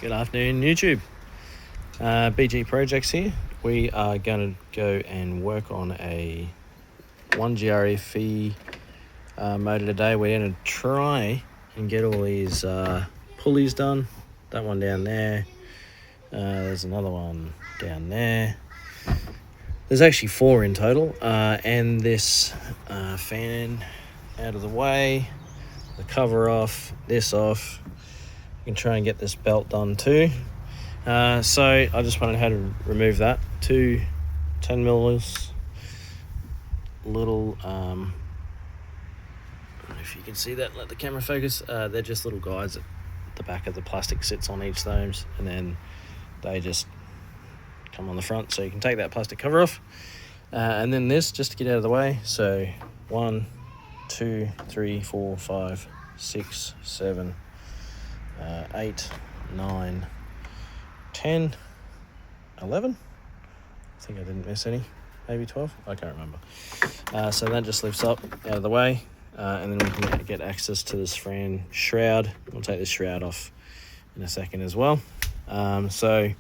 Good afternoon, YouTube. BG Projects here. We are going to go and work on a 1GRFE motor today. We're going to try and get all these pulleys done. That one down there. There's another one down there. There's actually 4 in total. And this fan out of the way. The cover off. This off. You can try and get this belt done too. So I just wanted how to remove that. 2 10mm little, if you can see that, let the camera focus. They're just little guides at the back of the plastic sits on each of those, and then they just come on the front, so you can take that plastic cover off. And then this, just to get out of the way. So 1, 2, 3, 4, 5, 6, 7, 8, 9, 10, 11. I think I didn't miss any. Maybe 12. I can't remember. So that just lifts up out of the way, and then we can get access to this fan shroud. We'll take this shroud off in a second as well. So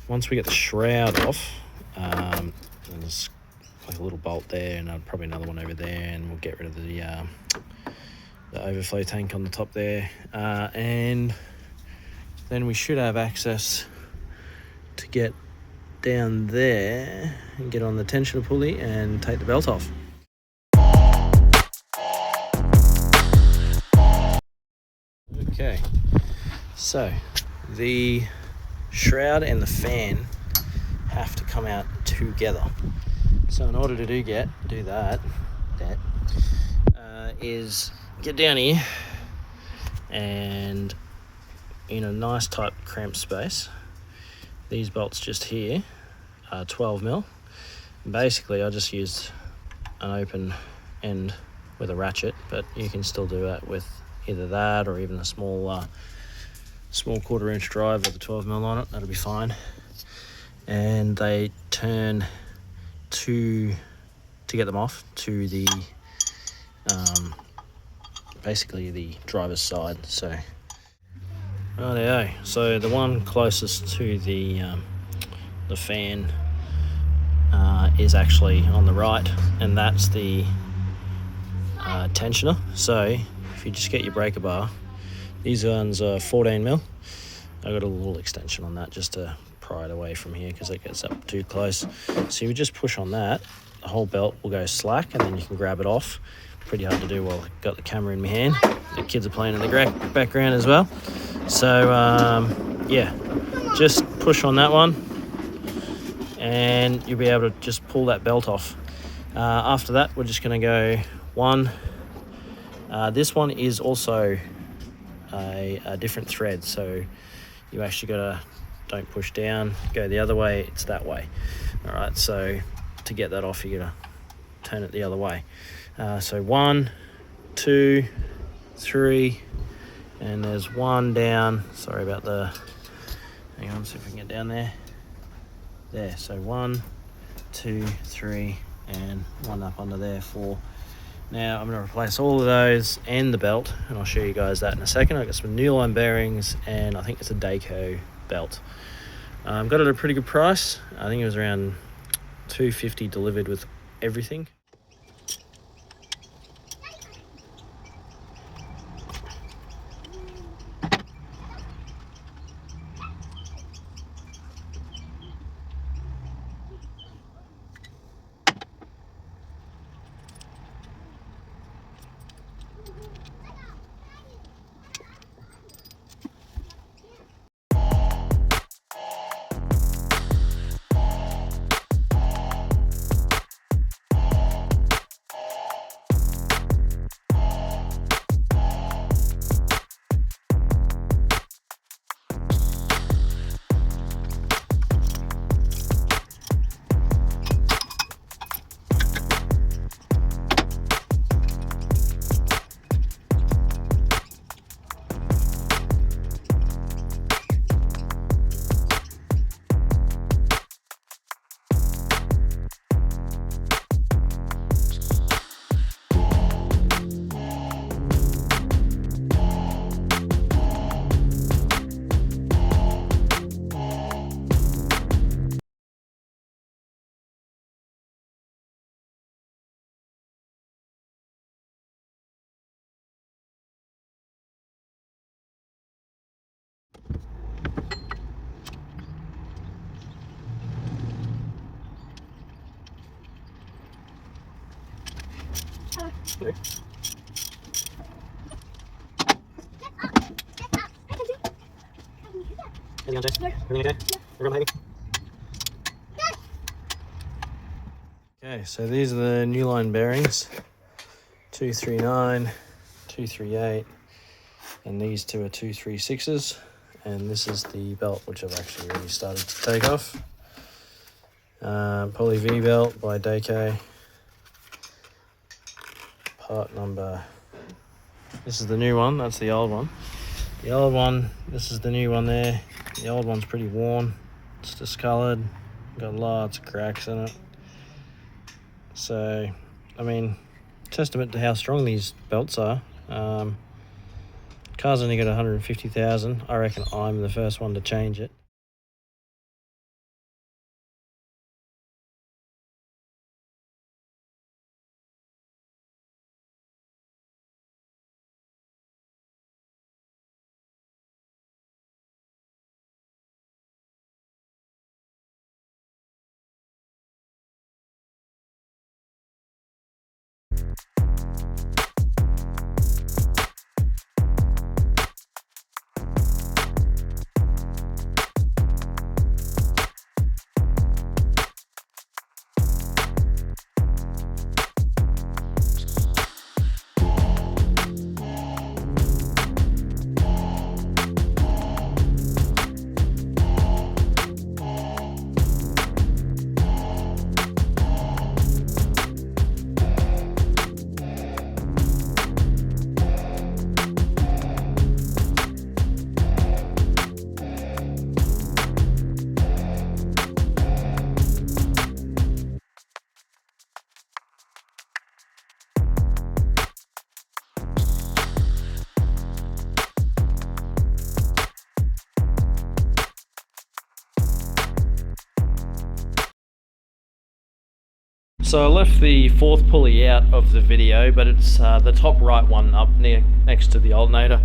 once we get the shroud off, there's like a little bolt there, and probably another one over there, and we'll get rid of the overflow tank on the top there, and then we should have access to get down there and get on the tensioner pulley and take the belt off. Okay, so the shroud and the fan have to come out together. So in order to do that is get down here and in a nice tight cramped space. These bolts just here are 12mm. Basically I just used an open end with a ratchet, but you can still do that with either that or even a small 1/4-inch drive with a 12mm on it. That'll be fine. And they turn to get them off to the basically the driver's side. So rightio. So the one closest to the fan is actually on the right, and that's the tensioner. So if you just get your breaker bar, these ones are 14mm. I got a little extension on that just to pry it away from here because it gets up too close. So you just push on that, the whole belt will go slack, and then you can grab it off. Pretty hard to do while I've got the camera in my hand. The kids are playing in the background as well. So yeah, just push on that one and you'll be able to just pull that belt off. After that, we're just going to go one. This one is also a different thread, so you actually got to, don't push down, go the other way, it's that way. All right, so to get that off, you got to turn it the other way. So 1, 2, 3, and there's one down. Sorry about the, hang on, see if we can get down there. There, so 1, 2, 3, and one up under there, 4. Now I'm going to replace all of those and the belt, and I'll show you guys that in a second. I've got some Nuline bearings, and I think it's a Dayco belt. Got it at a pretty good price. I think it was around $250 delivered with everything. through. How's it going, Jess? Everything okay? Everyone happy? Okay, so these are the Nuline bearings. 239, 238, and these two are 236s. And this is the belt, which I've actually already started to take off. Pulley V belt by Dayco. Part number, this is the new one, that's the old one. The old one, this is the new one there. The old one's pretty worn, it's discoloured, got lots of cracks in it. So, I mean, testament to how strong these belts are. Car's only got 150,000. I reckon I'm the first one to change it. So I left the fourth pulley out of the video, but it's the top right one up next to the alternator.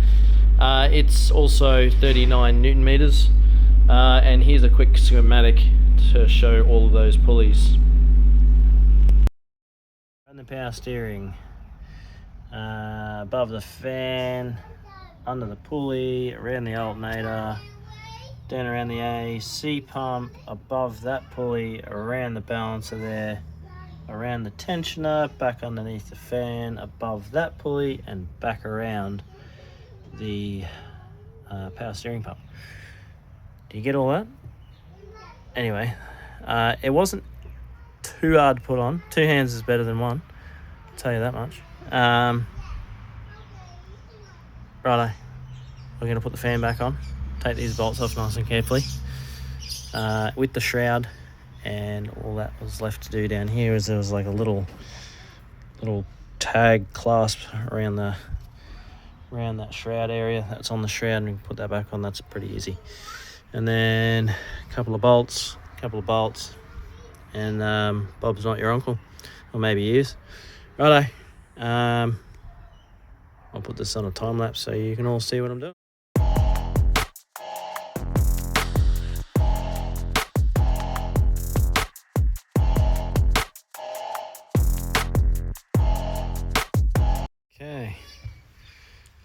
It's also 39 Newton meters, and here's a quick schematic to show all of those pulleys. Run the power steering, above the fan, under the pulley, around the alternator, down around the AC pump, above that pulley, around the balancer there, around the tensioner, back underneath the fan, above that pulley, and back around the power steering pump. Do you get all that? Anyway, it wasn't too hard to put on. Two hands is better than one, I'll tell you that much. Righto, we're going to put the fan back on, take these bolts off nice and carefully with the shroud. And all that was left to do down here is there was like a little tag clasp around that shroud area that's on the shroud, and we can put that back on. That's pretty easy. And then a couple of bolts, and Bob's not your uncle, or maybe he is. Righto, I'll put this on a time lapse so you can all see what I'm doing. Okay,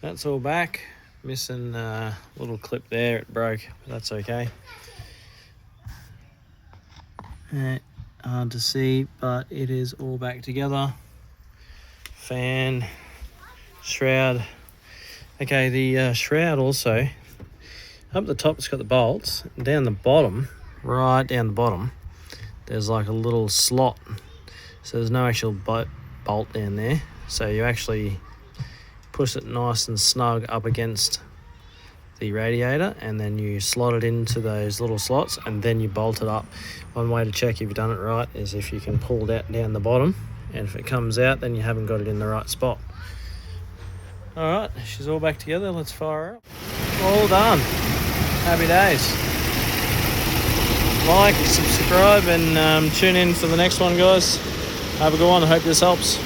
that's all back. Missing a little clip there, it broke, but that's okay. Hard to see, but it is all back together. Fan, shroud. Okay, the shroud also, up the top it's got the bolts, and down the bottom, right down the bottom, there's like a little slot. So there's no actual bolt down there. So you actually push it nice and snug up against the radiator, and then you slot it into those little slots, and then you bolt it up. One way to check if you've done it right is if you can pull that down the bottom, and if it comes out, then you haven't got it in the right spot. All right, she's all back together. Let's fire her up. All done. Happy days. Like, subscribe, and tune in for the next one, guys. Have a good one. I hope this helps.